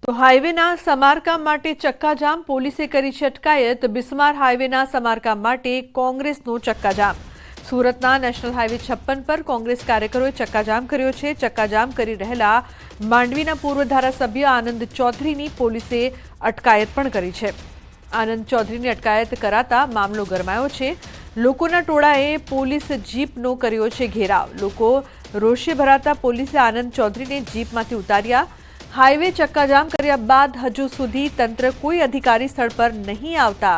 તો હાઈવેના સમારકામ માટે ચક્કાજામ, પોલીસે કરી છે અટકાયત। બિસ્માર હાઈવેના સમારકામ માટે કોંગ્રેસનો ચક્કાજામ। સુરતના નેશનલ હાઈવે 56 પર કોંગ્રેસ કાર્યકરોએ ચક્કાજામ કર્યો છે। ચક્કાજામ કરી રહેલા માંડવીના પૂર્વ ધારાસભ્ય આનંદ ચૌધરીની પોલીસે અટકાયત પણ કરી છે। આનંદ ચૌધરીની અટકાયત કરાતા મામલો ગરમાયો છે। લોકોના ટોળાએ પોલીસ જીપનો કર્યો છે ઘેરાવ। લોકો રોષે ભરાતા પોલીસે આનંદ ચૌધરીને જીપમાંથી ઉતાર્યા। हाईवे चक्काजाम कर्या बाद हजू सुधी तंत्र कोई अधिकारी स्थल पर नहीं आवता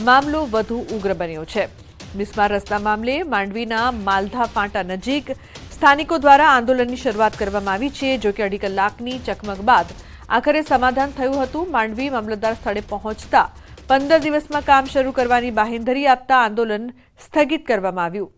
मामलो वधु उग्र बन्यो छे। बिस्मार रस्ता मामले मांडवीना मालधा फांटा नजीक स्थानिको द्वारा आंदोलननी शरूआत करवामां आवी छे। जो कि 2.5 कलाकनी चकमक बाद आखरे समाधान थयुं हतुं। मांडवी मामलतदार स्थळे पहोंचता 15 दिवसमां काम शरू करवानी बाहेंधरी आपता आंदोलन स्थगित करवामां आव्युं।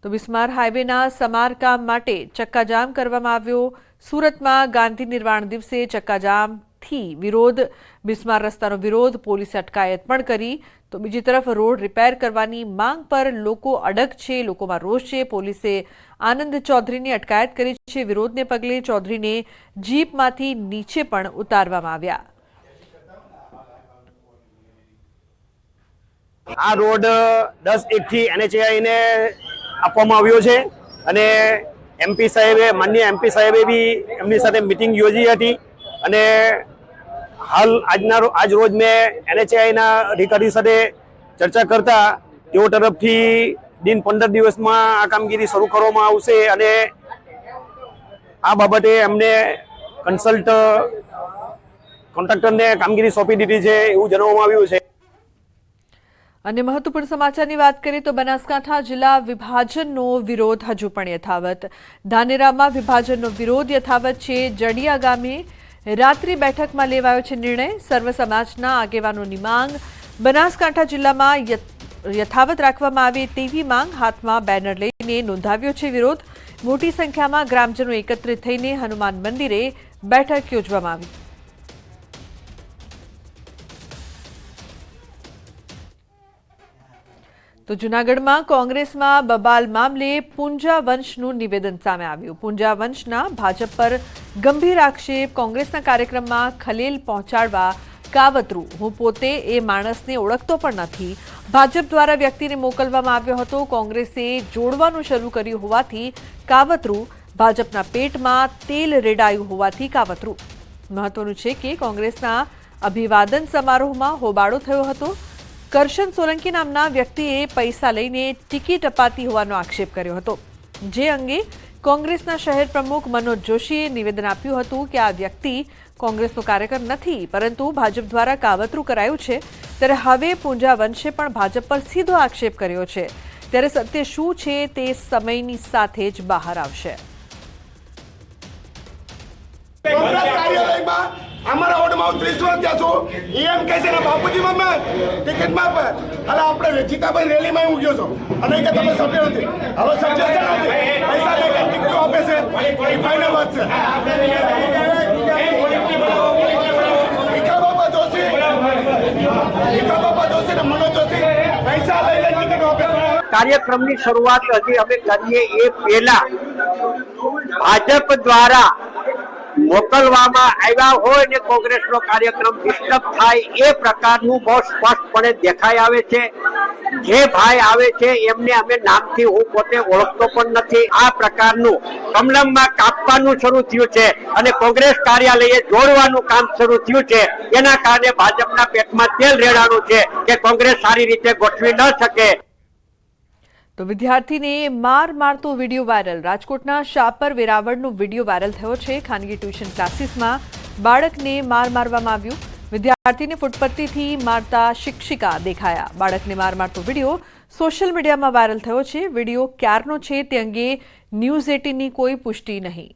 तो बिस्मार हाईवेना समारकाम माटे चक्काजाम करवामां आव्यो। सूरतमां गांधी निर्वाण दिवसे चक्काजामथी विरोध, बिस्मार रस्तानो विरोध, पोलीसे अटकायत पण करी। तो बीजी तरफ रोड रिपेर करवानी मांग पर लोको अडग छे, लोकोमां रोष छे। पोलीसे आनंद चौधरीनी अटकायत करी छे। विरोधने पगले चौधरीने जीपमांथी नीचे पण उतारवामां आव्या। आ रोड 10-1 થી NHAI ने આપવામાં આવ્યો છે અને એમપી સાહેબે માનનીય એમપી સાહેબે બી એમની સાથે મીટિંગ યોજી હતી અને હાલ આજ રોજ મેં NHAI ના અધિકારી સાથે ચર્ચા કરતા તેઓ તરફથી દિન 15 દિવસમાં આ કામગીરી શરૂ કરવામાં આવશે અને આ બાબતે અમને કન્સલ્ટ કોન્ટ્રાક્ટરને કામગીરી સોંપી દીધી છે એવું જણાવવામાં આવ્યું છે। अन्य महत्वपूर्ण समाचारनी बात करें तो बनासकांठा जिला विभाजननो विरोध हजू पण यथावत। धानेरामां विभाजननो विरोध यथावत छे। जडिया गामे रात्रि बेठकमां लेवायो छे निर्णय। सर्व समाजना आगेवानोनी मांग बनासकांठा जिल्लामां यथावत राखवामां आवे तेवी मांग। हाथमां बेनर लईने नोंधाव्यो छे विरोध। मोटी संख्यामां ग्रामजनो एकत्रित थईने हनुमान मंदिरे बेठक योजवामां आवी। तो जूनागढ़ में कांग्रेस में बबाल मामले पूंजा वंशનું निवेदन सामे આવ્યું। પૂંજા વંશના ભાજપ પર ગંભીર આક્ષેપ। કોંગ્રેસના કાર્યક્રમમાં ખલેલ પહોંચાડવા કાવતરું। હું પોતે એ માણસને ઓળખતો પણ નથી। ભાજપ દ્વારા વ્યક્તિને મોકલવામાં આવ્યો હતો। કોંગ્રેસે જોડવાનું શરૂ કર્યું હોવાથી કાવતરું। ભાજપના પેટમાં તેલ રેડાયું હોવાથી કાવતરું। મહત્વનું છે કે કોંગ્રેસના અભિવાદન સમારોહમાં હોબાળો થયો હતો। કરશન સોલંકી નામના વ્યક્તિએ પૈસા લઈને ટિકિટ અપાતી હોવાનો આક્ષેપ કર્યો હતો। જે અંગે કોંગ્રેસના શહેર પ્રમુખ મનોજ જોશીએ નિવેદન આપ્યું હતું કે આ વ્યક્તિ કોંગ્રેસનો કાર્યકર નથી પરંતુ ભાજપ દ્વારા કાવતરું કરાયું છે। ત્યારે હવે પૂંજા વંશે પણ ભાજપ પર સીધો આક્ષેપ કર્યો છે। ત્યારે સત્ય શું છે તે સમયની સાથે જ બહાર આવશે। हमारा वोट में 30 वर्ष त्या छो एम कैसे ना बापूजी में टिकट में अरे આપણે જીતાભાઈ રેલી માં ઉગ્યો છો અને કે તમે સભ્ય નથી હવે સભ્ય છે નથી પૈસા લઈને ટિકિટ આપે છે એ ફાઇનલ વાત છે। બાપા જોશી ને મનોજ જોશી પૈસા લઈને ટિકિટ આપે છે। કાર્યક્રમની શરૂઆત હજી અમે કરીએ એ પહેલા ભાજપ દ્વારા મોકલવામાં આવ્યા હોય ને કોંગ્રેસનો કાર્યક્રમ ડિસ્ટર્બ થાય એ પ્રકારનું બહુ સ્પષ્ટપણે દેખાઈ આવે છે। જે ભાઈ આવે છે એમને અમે નામથી હું પોતે ઓળખતો પણ નથી। આ પ્રકારનું કમલમમાં કાપવાનું શરૂ થયું છે અને કોંગ્રેસ કાર્યાલયે જોડવાનું કામ શરૂ થયું છે। એના કારણે ભાજપના પેટમાં તેલ રેડાણું છે કે કોંગ્રેસ સારી રીતે ગોઠવી ન શકે। तो विद्यार्थी ने मार मारतो वीडियो वायरल। राजकोटना शापर वेरावळनो वीडियो वायरल थयो छे। खानगी ट्यूशन क्लासीस में बाळकने मार मारवामां आव्युं। विद्यार्थीने फूटपट्टीथी मारता शिक्षिका देखाया। बाळकने मार मारतो वीडियो सोशल मीडिया में वायरल थयो छे। वीडियो क्यारनो छे ते अंगे न्यूज 18 ની કોઈ પુષ્ટિ નહીં।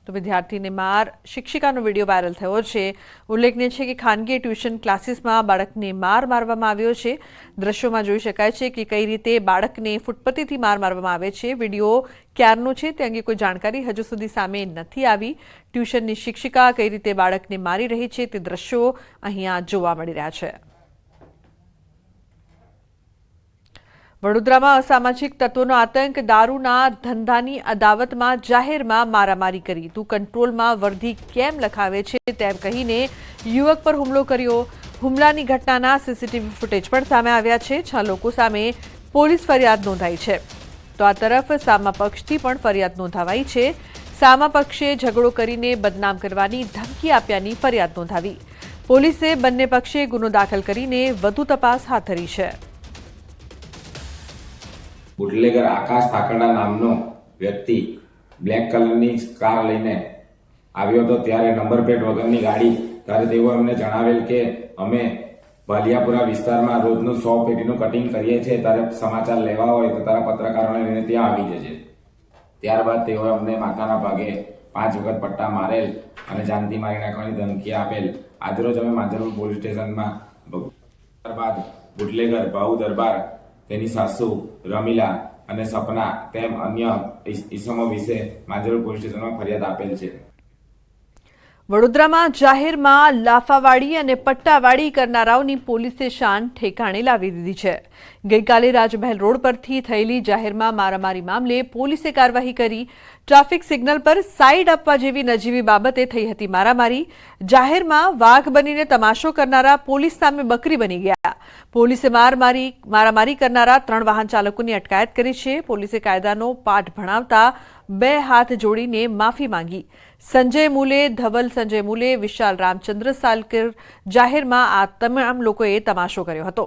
तो विद्यार्थीने मार शिक्षिकानो वीडियो वायरल थयो छे। उल्लेखनीय छे कि खानगी ट्यूशन क्लासीसमां बाळकने मार मारवामां આવ્યો છે। દ્રશ્યોમાં જોઈ શકાય છે કે કઈ રીતે બાળકને ફૂટપટ્ટીથી માર મારવામાં આવે છે। વિડીયો ક્યારનો છે તે અંગે કોઈ જાણકારી હજુ સુધી સામે નથી આવી। ટ્યુશનની શિક્ષિકા કઈ રીતે બાળકને મારી રહી છે તે દ્રશ્યો અહીંયા જોવા મળી રહ્યા છે। વડોદરામાં અસામાજિક તત્વોનો આતંક, દારૂના ધંધાની અદાવતમાં જાહેરમાં મારામારી કરી. તું કંટ્રોલમાં વર્ધી કેમ લખાવે છે તેમ કહીને યુવક પર હુમલો કર્યો. હુમલાની ઘટનાના સીસીટીવી ફૂટેજ પણ સામે આવ્યા છે. 6 લોકો સામે પોલીસ ફરિયાદ નોંધાઈ છે. તો આ તરફ સામા પક્ષથી પણ ફરિયાદ નોંધાવાઈ છે. સામા પક્ષે ઝઘડો કરીને બદનામ કરવાની ધમકી આપ્યાની ફરિયાદ નોંધાવી. પોલીસે બંને પક્ષે ગુનો દાખલ કરીને વધુ તપાસ હાથ ધરી છે. બુટલેગર આકાશ ઠાકરડા નામનો વ્યક્તિ બ્લેક કલરની કાર લઈને આવ્યો હતો. ત્યારે નંબર પ્લેટ વગરની ગાડી, ત્યારે તેઓ એમને જણાવેલ કે અમે ભાલિયાપુરા વિસ્તારમાં રોજનું 100 પેટીનું કટિંગ કરીએ છીએ, ત્યારે સમાચાર લેવા હોય તો તારા પત્રકારોને લઈને ત્યાં આવી જજે. ત્યારબાદ તેઓએ અમને માથાના ભાગે 5 વખત પટ્ટા મારેલ અને જાનથી મારી નાખવાની ધમકી આપેલ. આજરોજ અમે માંજલપુર પોલીસ સ્ટેશનમાં ત્યારબાદ બુટલેગર ભાઉ દરબાર, તેની સાસુ રમીલા અને સપના તેમ અન્ય ઈસમો વિશે માંજલપુર પોલીસ સ્ટેશનમાં ફરિયાદ આપેલ છે. વડોદરામાં જાહેરમાં લાફાવાડી અને પટ્ટાવાડી કરનારાઓની પોલીસે શાન ઠેકાણે લાવી દીધી છે. ગઈકાલે રાજમહેલ રોડ પરથી થયેલી જાહેરમાં મારામારી મામલે પોલીસે કાર્યવાહી કરી. ટ્રાફિક સિગ્નલ પર સાઈડ આપવા જેવી નજીવી બાબતે થઈ હતી મારામારી. જાહેરમાં વાઘ બનીને તમાશો કરનારા પોલીસ સામે બકરી બની ગયા. પોલીસે મારામારી કરનારા 3 વાહન ચાલકોની અટકાયત કરી છે. પોલીસે કાયદાનો પાઠ ભણાવતા 2 હાથ જોડીને માફી માંગી. સંજય મુલે, ધવલ સંજય મુલે, વિશાલ રામચંદ્ર સાલકર જાહેરમાં આ તમામ લોકોએ તમાશો કર્યો હતો.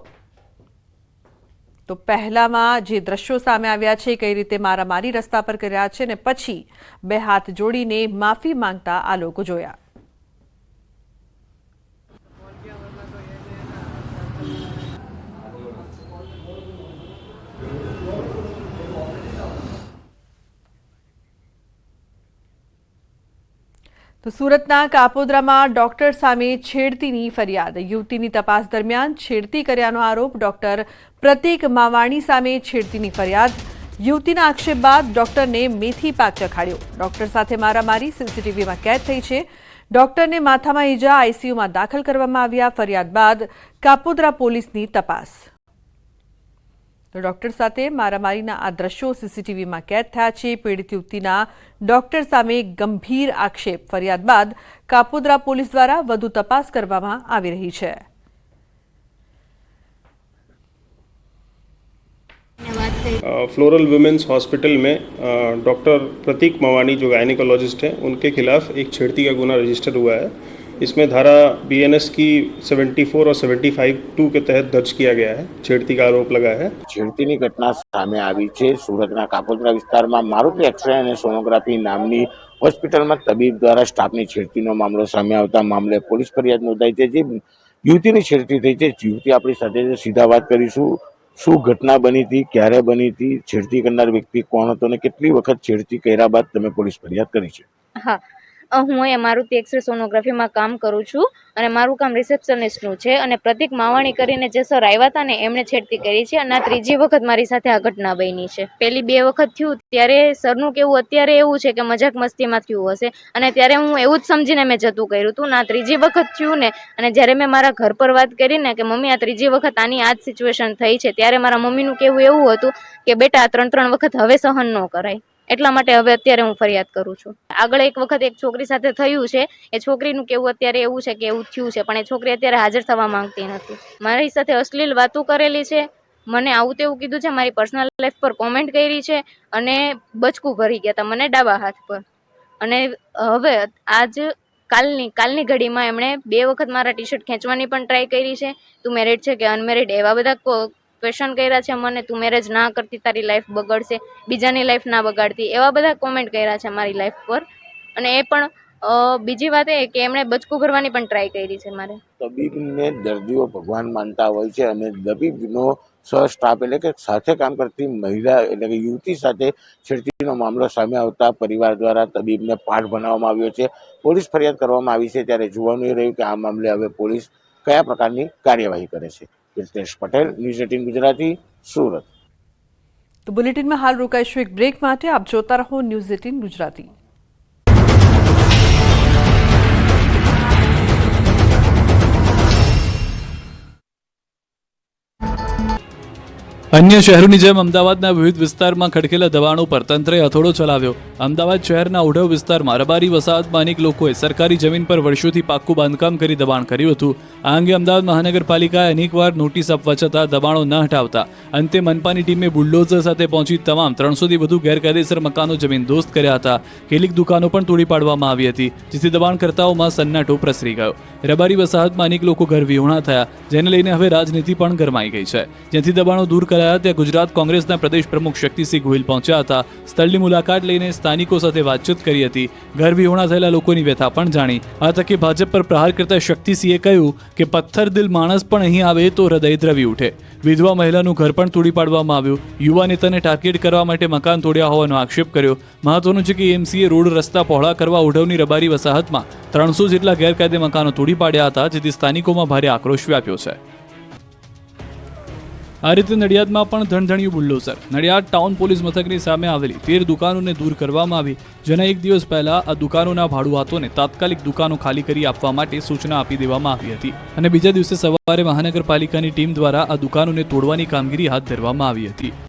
તો પહેલામાં જે દ્રશ્યો સામે આવ્યા છે, કઈ રીતે મારામારી રસ્તા પર કર્યા છે ને પછી 2 હાથ જોડીને માફી માંગતા આ લોકો જોયા. તો સુરતના કાપોદ્રામાં ડોક્ટર સામે છેડતીની ફરિયાદ. યુવતીની તપાસ દરમિયાન છેડતી કર્યાનો આરોપ. ડોક્ટર પ્રતીક માવાણી સામે છેડતીની ફરિયાદ. યુવતીના આક્ષેપ બાદ ડોક્ટરને મેથી પાક ચખાડ્યો. ડોક્ટર સાથે મારામારી સીસીટીવીમાં કેદ થઈ છે. ડોક્ટરને માથામાં ઈજા, આઈસીયુમાં દાખલ કરવામાં આવ્યા. ફરિયાદ બાદ કાપોદ્રા પોલીસની તપાસ. તો ડોક્ટર સાથે મારામારીના આ દ્રશ્યો સીસીટીવીમાં કેદ થયા છે. પીડિત યુવતીના ડોક્ટર સામે ગંભીર આક્ષેપ. ફરિયાદ બાદ કાપોદ્રા પોલીસ દ્વારા વધુ તપાસ કરવામાં આવી રહી છે. फ्लोरल वुमेन्स हॉस्पिटल में डॉक्टर प्रतीक मवानी जो गायनिकोलॉजिस्ट हैं उनके खिलाफ एक छेड़ती का गुना रजिस्टर हुआ है. इसमें धारा BNS की 74 और 75(2) के तहत दर्ज किया गया है. छेड़ती का आरोप लगा है. છેડતીની ઘટના સામે આવી છે. સુરતના કાપોદ્રા વિસ્તારમાં મારુતિ એક્સરે અને સોનોગ્રાફી નામની હોસ્પિટલમાં તબીબ દ્વારા સ્ટાફની છેડતીનો મામલો સામે આવતા મામલે પોલીસ ફરિયાદ નોંધાઈ છે. જે યુવતીની છેડતી થઈ છે, યુવતી આપણી સાથે સીધા વાત કરીશું. શું ઘટના બની હતી, ક્યારે બની હતી, છેડતી કરનાર વ્યક્તિ કોણ હતો અને કેટલી વખત છેડતી કર્યા બાદ તમે પોલીસ ફરિયાદ કરી છે? હા, હું મારુતિ એક્સરે સોનોગ્રાફીમાં કામ કરું છું અને મારું કામ રિસેપ્શનિસ્ટનું છે. અને પ્રતીક માવાણી કરીને જે સર આવ્યા હતા ને, એમણે છેડતી કરી છે અને આ 3જી વખત મારી સાથે આ ઘટના બની છે. પહેલી 2 વખત થયું ત્યારે સરનું કેવું અત્યારે એવું છે કે મજાક મસ્તીમાં થયું હશે અને ત્યારે હું એવું જ સમજીને મેં જતું કર્યું હતું. ને આ 3જી વખત થયું ને, અને જ્યારે મેં મારા ઘર પર વાત કરીને કે મમ્મી આ 3જી વખત આની આ જ સિચ્યુએશન થઈ છે, ત્યારે મારા મમ્મીનું કહેવું એવું હતું કે બેટા 3 વખત હવે સહન ન કરાય. એટલા માટે હવે અત્યારે હું ફરિયાદ કરું છું. આગળ એક વખત એક છોકરી સાથે થયું છે. એ છોકરીનું કેવું અત્યારે એવું છે કે એવું થયું છે, પણ એ છોકરી અત્યારે હાજર થવા માંગતી નથી. મારી સાથે અશ્લીલ વાતો કરેલી છે, મને આવું તેવું કીધું છે, મારી પર્સનલ લાઈફ પર કોમેન્ટ કરી છે અને બચકું ભરી ગયા હતા મને ડાબા હાથ પર. અને હવે કાલની ઘડીમાં એમણે 2 વખત મારા ટી-શર્ટ ખેંચવાની પણ ટ્રાય કરી છે. તું મેરિડ છે કે અનમેરિડ, એવા બધા ક્વેશ્ચન કર્યા છે મને. તું મેરેજ ના કરતી, તારી લાઈફ બગડશે, બીજાની લાઈફ ના બગાડતી, એવા બધા કોમેન્ટ કર્યા છે મારી લાઈફ પર. અને એ પણ બીજી વાત એ કે એમણે બચકું ભરવાની પણ ટ્રાય કરી છે મારે. તબીબને દર્દીઓ ભગવાન માનતા હોય છે અને તબીબનો સહ-સ્ટાફ એટલે કે સાથે કામ કરતી મહિલા એટલે કે યુવતી સાથે છેડતીનો મામલો સામે આવતા પરિવાર દ્વારા તબીબને પાઠ ભણાવવામાં આવ્યો છે. પોલીસ ફરિયાદ કરવામાં આવી છે. ત્યારે જોવાનું એ રહ્યું કે આ મામલે હવે પોલીસ કયા પ્રકારની કાર્યવાહી કરે છે. હિતેશ પટેલ, ન્યૂઝ 18 ગુજરાતી, સુરત. તો બુલેટિનમાં હાલ રોકાઈશું એક બ્રેક માટે. આપ જોતા રહો ન્યૂઝ 18 ગુજરાતી. અન્ય શહેરોની જેમ અમદાવાદના વિવિધ વિસ્તારમાં ખડકેલા દબાણો પર તંત્રે હથોડો ચલાવ્યો. અમદાવાદ શહેરના ઓઢવ વિસ્તારમાં રબારી વસાહતમાં અનેક લોકોએ સરકારી જમીન પર વર્ષોથી પાક્કું બાંધકામ કરી દબાણ કર્યું હતું. આ અંગે અમદાવાદ મહાનગરપાલિકાએ અનેકવાર નોટિસ આપવા છતાં દબાણો ન હટાવતા અંતે મનપાની ટીમે બુલડોઝર સાથે પહોંચી તમામ 300થી વધુ ગેરકાયદેસર મકાનો જમીનદોસ્ત કર્યા હતા. કેટલીક દુકાનો પણ તોડી પાડવામાં આવી હતી, જેથી દબાણકર્તાઓમાં સન્નાટો પ્રસરી ગયો. રબારી વસાહતમાં અનેક લોકો ઘર વિહોણા થયા, જેને લઈને હવે રાજનીતિ પણ ગરમાઈ ગઈ છે. જેથી દબાણો દૂર કરાયા ત્યાં ગુજરાત કોંગ્રેસના પ્રદેશ પ્રમુખ શક્તિસિંહ ગોહિલ પહોંચ્યા હતા. સ્થળની મુલાકાત લઈને સ્થાનિકો સાથે વાતચીત કરી હતી. ઘર વિહોણા થયેલા લોકોની વ્યથા પણ જાણી. આ તકે ભાજપ પર પ્રહાર કરતા શક્તિસિંહે કહ્યું કે પથ્થર દિલ માણસ પણ અહીં આવે તો હૃદય દ્રવી ઉઠે. વિધવા મહિલાનું ઘર પણ તોડી પાડવામાં આવ્યું. યુવા નેતાને ટાર્ગેટ કરવા માટે મકાન તોડ્યા હોવાનો આક્ષેપ કર્યો. મહત્વનું છે કે એમસીએ રોડ રસ્તા પહોળા કરવા ઓઢવની રબારી વસાહતમાં 300 જેટલા ગેરકાયદે મકાનો તોડી પાડ્યા હતા, જેથી સ્થાનિકોમાં ભારે આક્રોશ વ્યાપ્યો છે. આ રીતે નડિયાદમાં પણ ધણધણ્યું બુલડોઝર. નડિયાદ ટાઉન પોલીસ મથકની સામે આવેલી 13 દુકાનોને દૂર કરવામાં આવી, જેના એક દિવસ પહેલા આ દુકાનોના ભાડુઆતોને તાત્કાલિક દુકાનો ખાલી કરી આપવા માટે સૂચના આપી દેવામાં આવી હતી અને બીજા દિવસે સવારે મહાનગરપાલિકાની ટીમ દ્વારા આ દુકાનોને તોડવાની કામગીરી હાથ ધરવામાં આવી હતી.